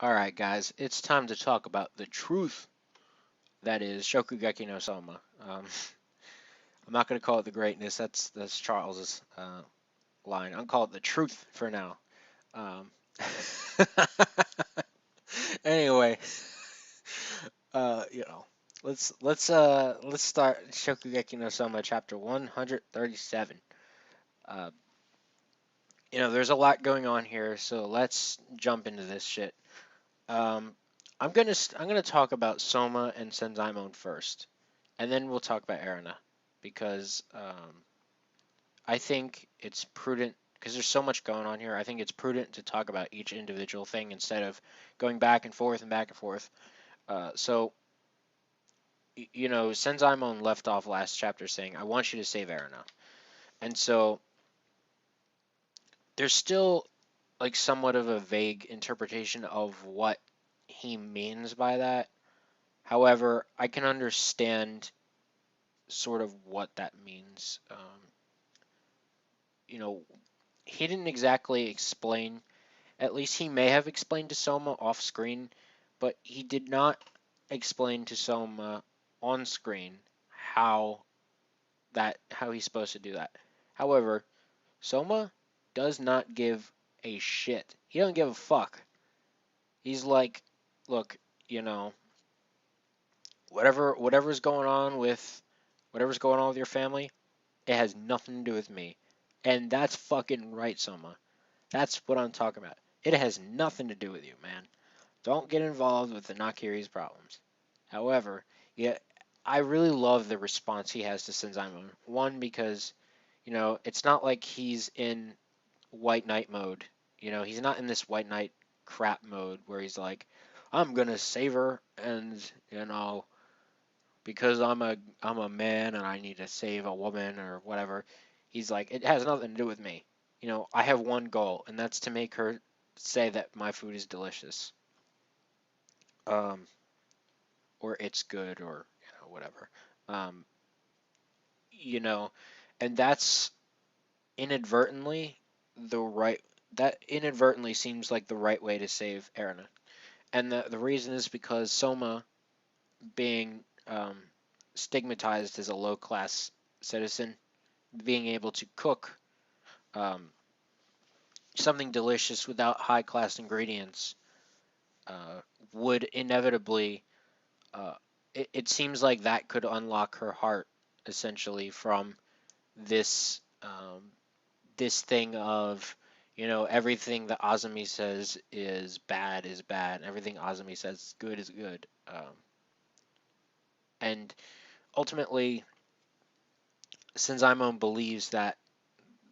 Alright, guys, it's time to talk about the truth that is Shokugeki no Soma. I'm not going to call it the greatness, that's Charles's line. I'll call it the truth for now. Um, anyway, you know, let's start Shokugeki no Soma chapter 137. Uh, there's a lot going on here, so let's jump into this shit. Um, I'm gonna talk about Soma and Senzaemon first, and then we'll talk about Erina, because I think it's prudent because there's so much going on here. I think it's prudent to talk about each individual thing instead of going back and forth and back and forth. Senzaemon left off last chapter saying, "I want you to save Erina," and so there's still like somewhat of a vague interpretation of what he means by that. However, I can understand sort of what that means. You know, he didn't exactly explain, at least he may have explained to Soma off screen, but he did not explain to Soma on screen how how he's supposed to do that. However, Soma does not give a shit. He doesn't give a fuck. He's like, look, you know, whatever's going on with your family, it has nothing to do with me. And that's fucking right, Soma. That's what I'm talking about. It has nothing to do with you, man. Don't get involved with the Nakiri's problems. However, yeah, I really love the response he has to Senzaemon. One, because, it's not like he's in White Knight mode. He's not in this White Knight crap mode where he's like, I'm gonna save her and, because I'm a man and I need to save a woman or whatever. He's like, it has nothing to do with me. I have one goal, and that's to make her say that my food is delicious, um, or it's good, or whatever. Um, you know, and that's inadvertently the right. That inadvertently seems like the right way to save Erina, and the reason is because Soma, being stigmatized as a low class citizen, being able to cook um, something delicious without high class ingredients uh, would inevitably. Uh, it seems like that could unlock her heart essentially from this this thing of everything that Azami says is bad, and everything Azami says is good, and ultimately, Senzaemon believes that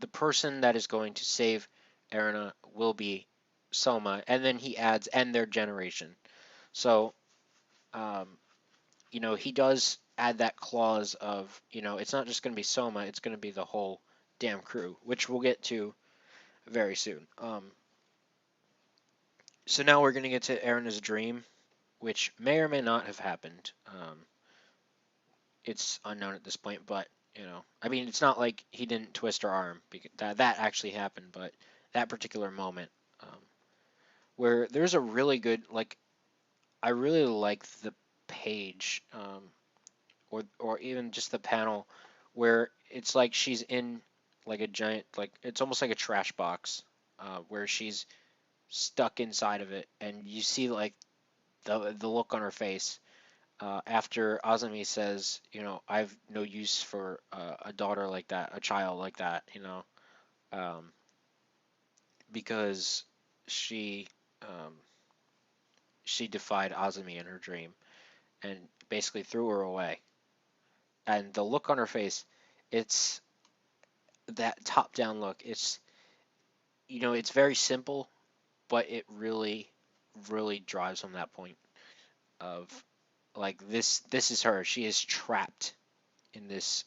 the person that is going to save Erina will be Soma, and then he adds, and their generation. So, um, he does add that clause of, it's not just going to be Soma, it's going to be the whole damn crew, which we'll get to very soon. So now we're going to get to Erina's dream, which may or may not have happened. It's unknown at this point, but I mean, it's not like he didn't twist her arm because that actually happened, but that particular moment, um, where there's a really good like, I really like the page, or even just the panel where it's like she's in like a giant, like it's almost like a trash box, where she's stuck inside of it, and you see like the look on her face after Azami says, I've no use for a daughter like that, a child like that, um, because she um, she defied Azami in her dream and basically threw her away. And the look on her face, it's that top-down look. It's very simple, but it really, really drives home that point of like this is her. She is trapped in this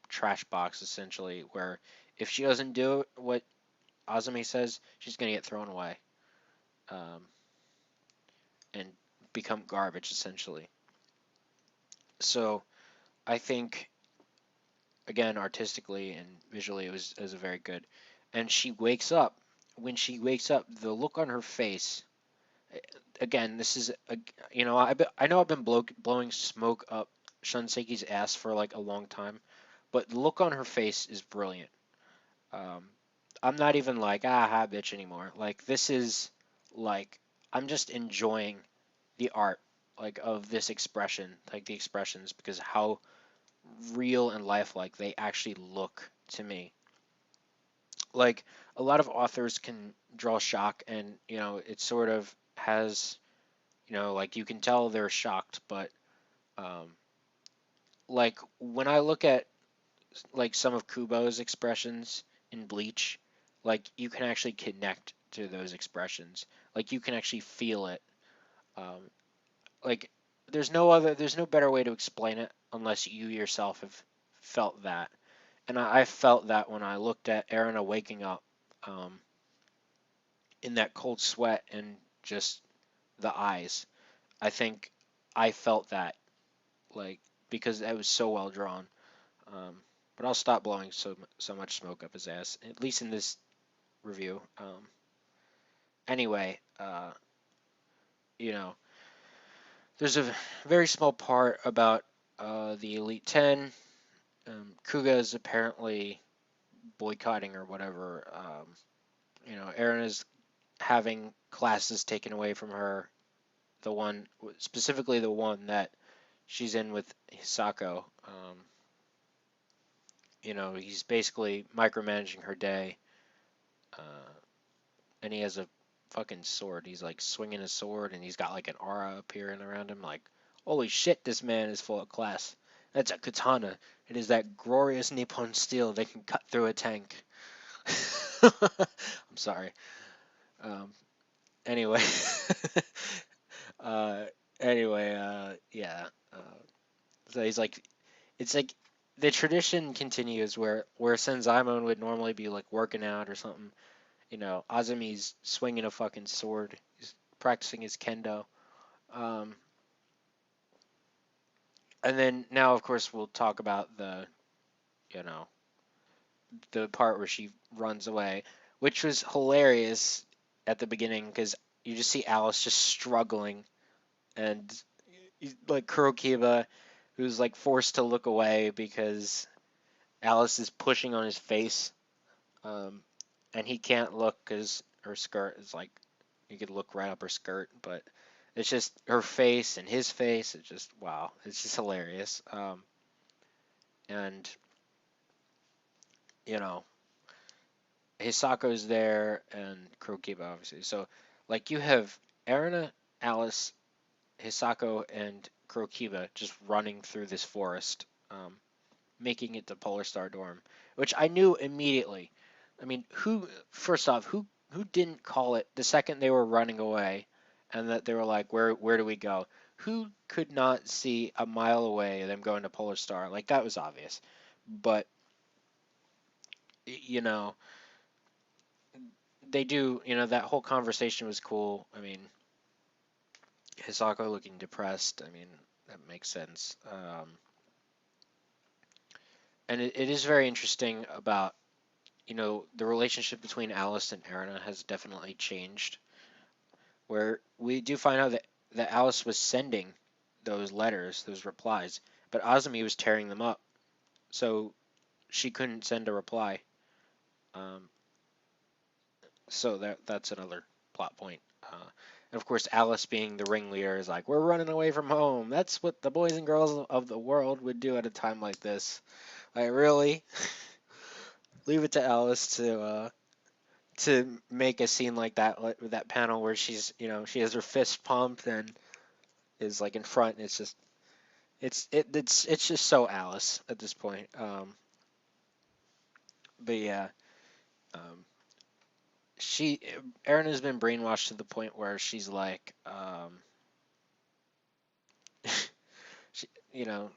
trash box essentially, where if she doesn't do what Azami says, she's gonna get thrown away, um, and become garbage essentially. So I think again, artistically and visually, it was a very good. And she wakes up. When she wakes up, the look on her face, again, this is a, I know I've been blowing smoke up Shunseki's ass for like a long time, but the look on her face is brilliant. Um, I'm not even like ah bitch anymore. Like this is like I'm just enjoying the art like of this expression, like the expressions, because how real and lifelike they actually look to me. Like a lot of authors can draw shock, and it sort of has like you can tell they're shocked, but um, like when I look at like some of Kubo's expressions in Bleach, like you can actually connect to those expressions. Like you can actually feel it. Um, like there's no better way to explain it unless you yourself have felt that. And I felt that when I looked at Erina waking up um, in that cold sweat and just the eyes. I think I felt that like because it was so well drawn. Um, but I'll stop blowing so much smoke up his ass, at least in this review. Anyway, you know, there's a very small part about the Elite Ten. Kuga is apparently boycotting or whatever. Aaron is having classes taken away from her. The one, specifically the one that she's in with Hisako. He's basically micromanaging her day. Uh, and he has a fucking sword. He's like swinging a sword, and he's got like an aura appearing around him. Like, holy shit, this man is full of class. That's a katana. It is that glorious Nippon steel that can cut through a tank. I'm sorry. Um, anyway, uh, yeah. So he's like, it's like the tradition continues where Senzaemon would normally be like working out or something. Azami's swinging a fucking sword. He's practicing his kendo. Um, and then now, of course, we'll talk about you know, the part where she runs away, which was hilarious at the beginning because you just see Alice just struggling, and like Kurokiba, who's like forced to look away because Alice is pushing on his face, um, and he can't look because her skirt is like you could look right up her skirt, but it's just her face and his face. It's just wow, it's just hilarious. And you know, Hisako's there and Kurokiba obviously. So like you have Erina, Alice, Hisako, and Kurokiba just running through this forest, making it to Polar Star Dorm, which I knew immediately. I mean, first off, who didn't call it the second they were running away, and that they were like, where do we go? Who could not see a mile away them going to Polar Star? Like that was obvious, but you know they do. That whole conversation was cool. I mean, Hisako looking depressed. I mean, that makes sense. And it is very interesting about the relationship between Alice and Erina has definitely changed. Where we do find out that Alice was sending those letters, those replies, but Azami was tearing them up, so she couldn't send a reply. Um, so that's another plot point. And of course, Alice being the ringleader is like, we're running away from home. That's what the boys and girls of the world would do at a time like this. Like, really? Leave it to Alice to make a scene like that, like with that panel where she has her fist pumped and is like in front. And it's just it's just so Alice at this point. But yeah, um, she Erin has been brainwashed to the point where she's like, she, you know,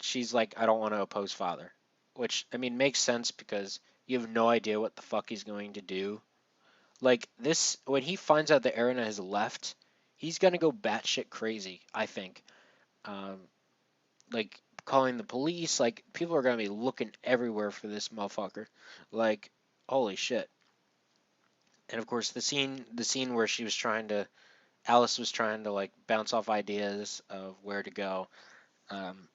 she's like, I don't want to oppose father, which I mean makes sense because you have no idea what the fuck he's going to do. Like this, when he finds out that Erina has left, he's gonna go batshit crazy. I think. Um, like calling the police. Like people are gonna be looking everywhere for this motherfucker. Like holy shit. And of course the scene where she was trying to Alice was trying to like bounce off ideas of where to go, um,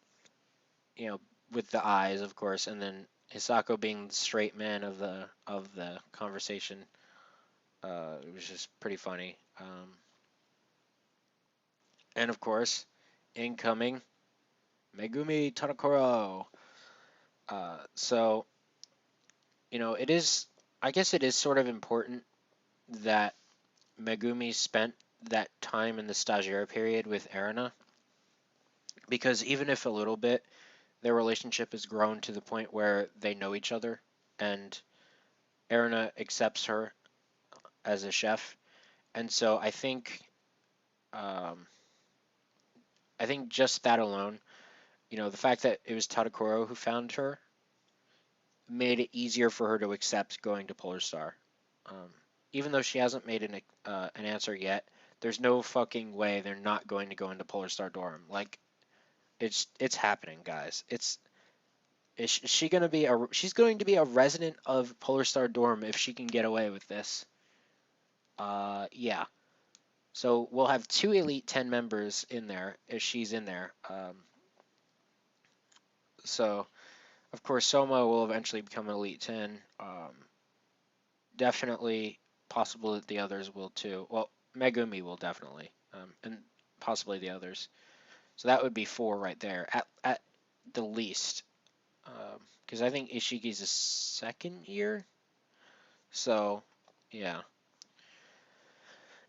you know, with the eyes, of course, and then Hisako being the straight man of the conversation. It was just pretty funny. And of course, incoming Megumi Tadakoro. So it is. I guess it is sort of important that Megumi spent that time in the stagiaire period with Erina, because even if a little bit, their relationship has grown to the point where they know each other, and Erina accepts her as a chef. And so um, I think just that alone, the fact that it was Tadakoro who found her made it easier for her to accept going to Polar Star. Um, Even though she hasn't made an answer yet, there's no fucking way they're not going to go into Polar Star dorm. Like it's happening, guys. Is she going to be a she's going to be a resident of Polar Star dorm if she can get away with this. Yeah. So we'll have two Elite 10 members in there if she's in there. So of course Soma will eventually become an Elite 10. Definitely possible that the others will too. Well, Megumi will definitely, and possibly the others. So that would be four right there at the least. Because I think Ishiki's a second year. So yeah.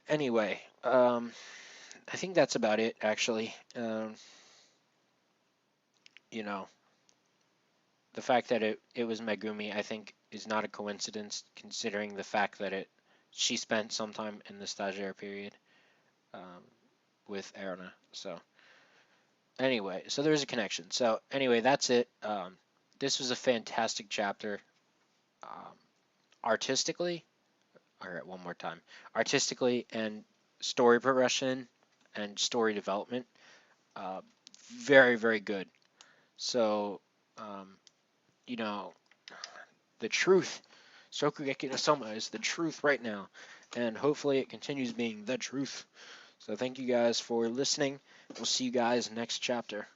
Anyway, I think that's about it actually. You know, the fact that it was Megumi, I think, is not a coincidence considering the fact that she spent some time in the stagiaire period um, with Erna. So anyway, so there's a connection. So anyway, that's it. This was a fantastic chapter. Um, Artistically, all right, one more time. Artistically and story progression and story development, uh, very, very good. So, um, you know, the truth, Shokugeki no Soma is the truth right now, and hopefully it continues being the truth. So thank you guys for listening. We'll see you guys next chapter.